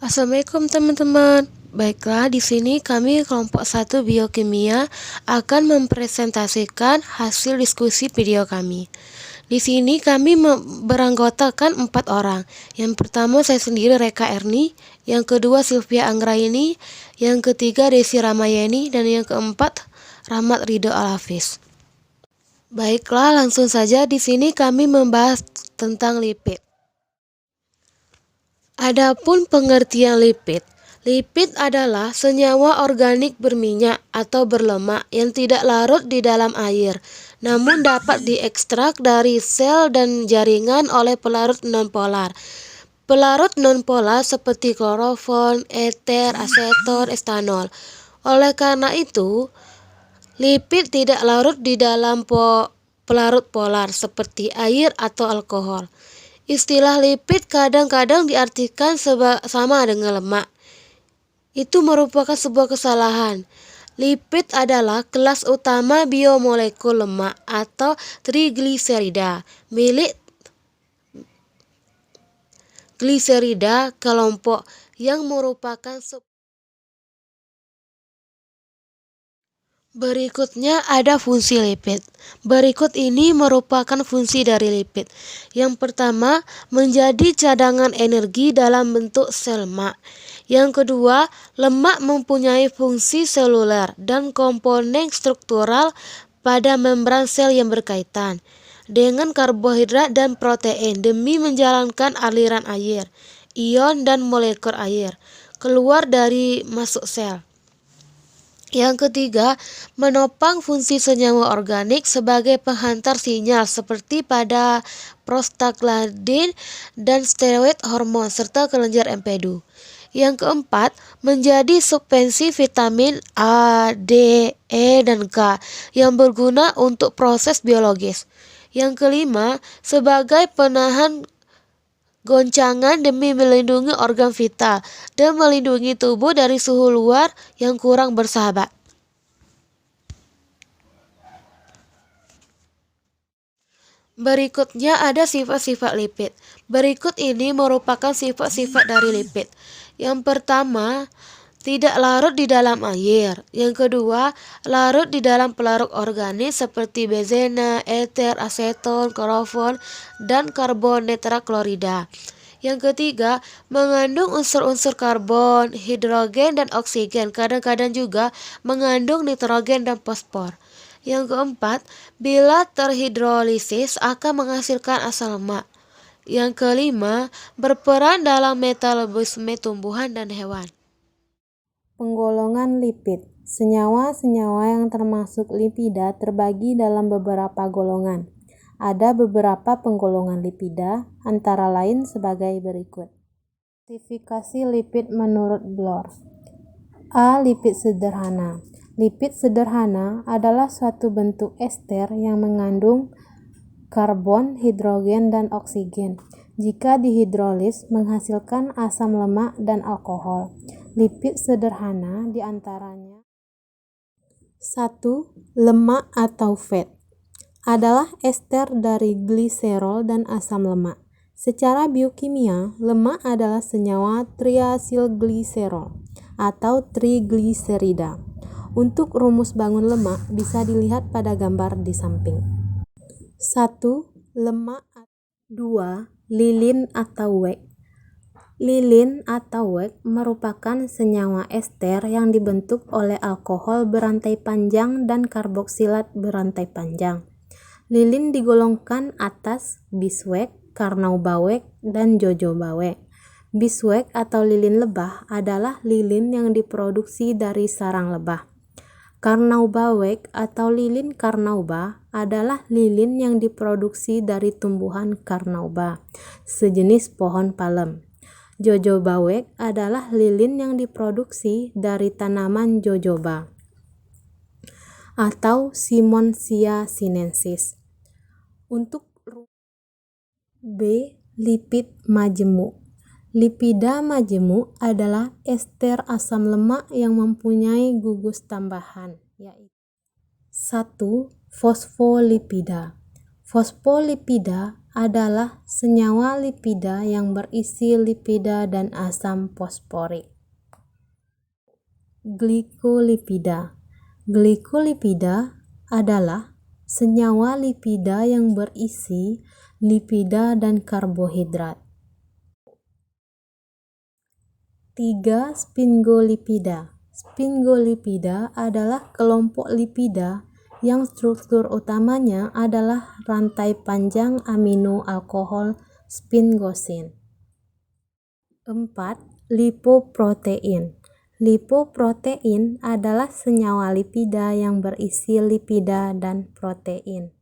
Assalamualaikum teman-teman. Baiklah, di sini kami kelompok 1 biokimia akan mempresentasikan hasil diskusi video kami. Di sini kami beranggotakan 4 orang. Yang pertama saya sendiri, Reka Erni, yang kedua Sylvia Anggraini, yang ketiga Desi Ramayani, dan yang keempat Rahmat Ridho Al-Hafiz. Baiklah, langsung saja di sini kami membahas tentang lipid. Adapun pengertian lipid, lipid adalah senyawa organik berminyak atau berlemak yang tidak larut di dalam air, namun dapat diekstrak dari sel dan jaringan oleh pelarut nonpolar. Pelarut nonpolar seperti klorofon, eter, aseton, etanol. Oleh karena itu, lipid tidak larut di dalam pelarut polar seperti air atau alkohol. Istilah lipid kadang-kadang diartikan sama dengan lemak. Itu merupakan sebuah kesalahan. Lipid adalah kelas utama biomolekul lemak atau trigliserida milik gliserida kelompok yang merupakan Berikutnya ada fungsi lipid. Berikut ini merupakan fungsi dari lipid. Yang pertama, menjadi cadangan energi dalam bentuk sel lemak. Yang kedua, lemak mempunyai fungsi seluler dan komponen struktural pada membran sel yang berkaitan dengan karbohidrat dan protein demi menjalankan aliran air, ion dan molekul air keluar dari masuk sel. Yang ketiga, menopang fungsi senyawa organik sebagai penghantar sinyal seperti pada prostaglandin dan steroid hormon serta kelenjar empedu. Yang keempat, menjadi suspensi vitamin A, D, E, dan K yang berguna untuk proses biologis. Yang kelima, sebagai penahan goncangan demi melindungi organ vital dan melindungi tubuh dari suhu luar yang kurang bersahabat. Berikutnya ada sifat-sifat lipid. Berikut ini merupakan sifat-sifat dari lipid. Yang pertama, tidak larut di dalam air. Yang kedua, larut di dalam pelarut organik seperti benzena, eter, aseton, klorofon, dan karbon tetraklorida. Yang ketiga, mengandung unsur-unsur karbon, hidrogen, dan oksigen. Kadang-kadang juga mengandung nitrogen dan fosfor. Yang keempat, bila terhidrolisis akan menghasilkan asam lemak. Yang kelima, berperan dalam metabolisme tumbuhan dan hewan. Penggolongan lipid. Senyawa-senyawa yang termasuk lipida terbagi dalam beberapa golongan. Ada beberapa penggolongan lipida, antara lain sebagai berikut. Klasifikasi lipid menurut Bloor. A. Lipid sederhana. Lipid sederhana adalah suatu bentuk ester yang mengandung karbon, hidrogen, dan oksigen. Jika dihidrolis, menghasilkan asam lemak dan alkohol. Lipid sederhana diantaranya 1. Lemak atau fat adalah ester dari gliserol dan asam lemak. Secara biokimia, lemak adalah senyawa triasilgliserol atau trigliserida. Untuk rumus bangun lemak bisa dilihat pada gambar di samping. 1. Lemak. 2. Lilin atau wax. Lilin atau wax merupakan senyawa ester yang dibentuk oleh alkohol berantai panjang dan karboksilat berantai panjang. Lilin digolongkan atas beeswax, carnauba wax, dan jojoba wax. Beeswax atau lilin lebah adalah lilin yang diproduksi dari sarang lebah. Carnauba wax atau lilin carnauba adalah lilin yang diproduksi dari tumbuhan carnauba, sejenis pohon palem. Jojoba wax adalah lilin yang diproduksi dari tanaman jojoba atau Simonsia sinensis. Untuk B. Lipid majemuk. Lipida majemuk adalah ester asam lemak yang mempunyai gugus tambahan, yaitu 1. Fosfolipida. Fosfolipida adalah senyawa lipida yang berisi lipida dan asam fosforik. Glikolipida. Glikolipida adalah senyawa lipida yang berisi lipida dan karbohidrat. 3. Sphingolipida. Sphingolipida adalah kelompok lipida yang struktur utamanya adalah rantai panjang amino alkohol sphingosine. 4. Lipoprotein. Lipoprotein adalah senyawa lipida yang berisi lipida dan protein.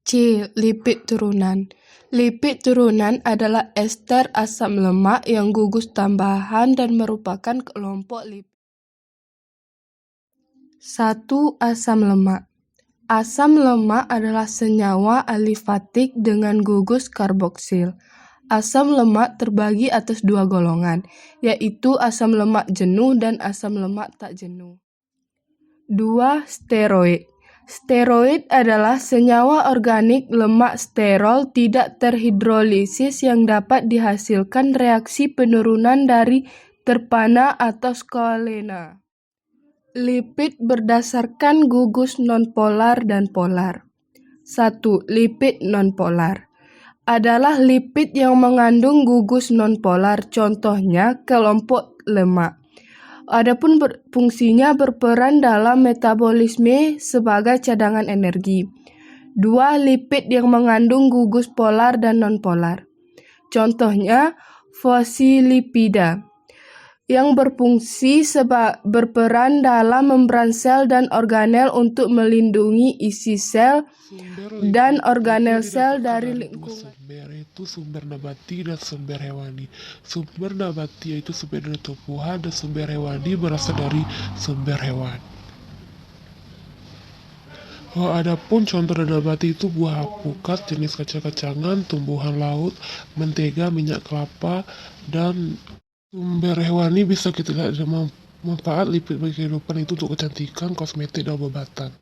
C. Lipid turunan. Lipid turunan adalah ester asam lemak yang gugus tambahan dan merupakan kelompok lipid. 1. Asam lemak. Asam lemak adalah senyawa alifatik dengan gugus karboksil. Asam lemak terbagi atas dua golongan, yaitu asam lemak jenuh dan asam lemak tak jenuh. 2. Steroid. Steroid adalah senyawa organik lemak sterol tidak terhidrolisis yang dapat dihasilkan reaksi penurunan dari terpana atau squalene. Lipid berdasarkan gugus nonpolar dan polar. 1. Lipid nonpolar adalah lipid yang mengandung gugus nonpolar, contohnya kelompok lemak. Adapun fungsinya berperan dalam metabolisme sebagai cadangan energi. 2. Lipid yang mengandung gugus polar dan nonpolar, contohnya fosfolipida, yang berfungsi berperan dalam membran sel dan organel untuk melindungi isi sel dan organel sel dari lingkungan. Sumber itu sumber nabati dan sumber hewani. Sumber nabati yaitu sumber dari tumbuhan dan sumber hewani berasal dari sumber hewan. Adapun contoh nabati itu buah alpukat, jenis kacang-kacangan, tumbuhan laut, mentega, minyak kelapa, dan sumber hewani bisa kita lihat ada manfaat lipid bagi kehidupan itu untuk kecantikan, kosmetik, dan obat-obatan.